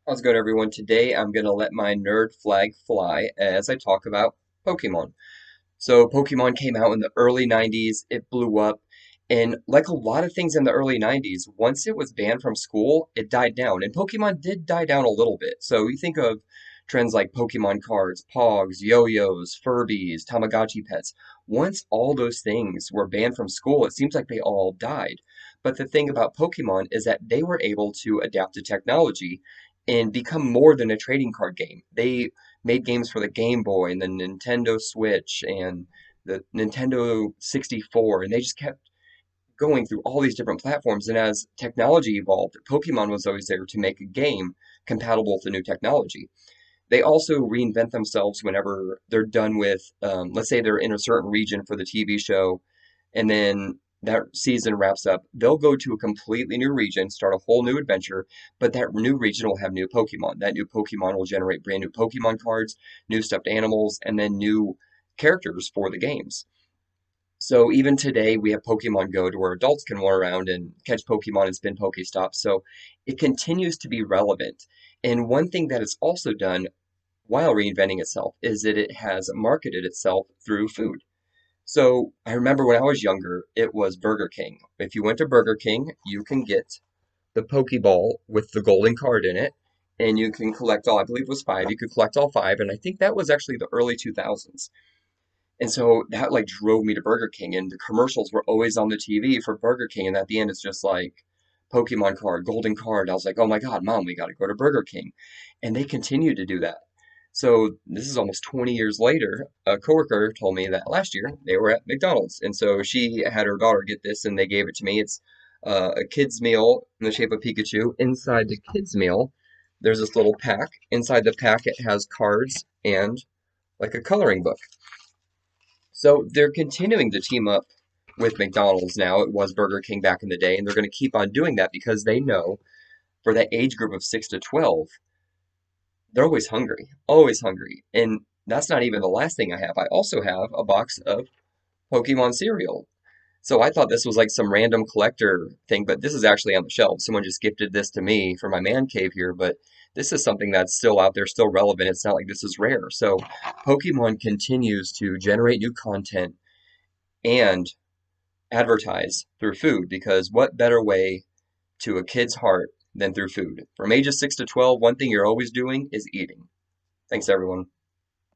How's it going, everyone? Today I'm going to let my nerd flag fly as I talk about Pokemon. So, Pokemon came out in the early 90s, it blew up, and like a lot of things in the early 90s, once it was banned from school, it died down. And Pokemon did die down a little bit. So, you think of trends like Pokemon cards, Pogs, Yo-Yos, Furbies, Tamagotchi pets. Once all those things were banned from school, it seems like they all died. But the thing about Pokemon is that they were able to adapt to technology and become more than a trading card game. They made games for the Game Boy and the Nintendo Switch and the Nintendo 64, and they just kept going through all these different platforms. And as technology evolved, Pokemon was always there to make a game compatible with the new technology. They also reinvent themselves whenever they're done with, let's say they're in a certain region for the TV show, and then that season wraps up. They'll go to a completely new region, start a whole new adventure, but that new region will have new Pokemon. That new Pokemon will generate brand new Pokemon cards, new stuffed animals, and then new characters for the games. So even today, we have Pokemon Go to where adults can run around and catch Pokemon and spin Pokestops. So it continues to be relevant. And one thing that it's also done while reinventing itself is that it has marketed itself through food. So I remember when I was younger, it was Burger King. If you went to Burger King, you can get the Pokeball with the golden card in it, and you can collect all, I believe it was five. You could collect all five, and I think that was actually the early 2000s. And so that like drove me to Burger King, and the commercials were always on the TV for Burger King, and at the end it's just like Pokemon card, golden card. I was like, oh my God, Mom, we got to go to Burger King. And they continue to do that. So this is almost 20 years later. A coworker told me that last year they were at McDonald's, and so she had her daughter get this, and they gave it to me. It's a kid's meal in the shape of Pikachu. Inside the kid's meal, there's this little pack. Inside the pack, it has cards and like a coloring book. So they're continuing to team up with McDonald's now. It was Burger King back in the day, and they're going to keep on doing that because they know for that age group of 6 to 12, they're always hungry, always hungry. And that's not even the last thing I have. I also have a box of Pokemon cereal. So I thought this was like some random collector thing, but this is actually on the shelf. Someone just gifted this to me for my man cave here, but this is something that's still out there, still relevant. It's not like this is rare. So Pokemon continues to generate new content and advertise through food because what better way to a kid's heart than through food? From ages 6 to 12, one thing you're always doing is eating. Thanks, everyone.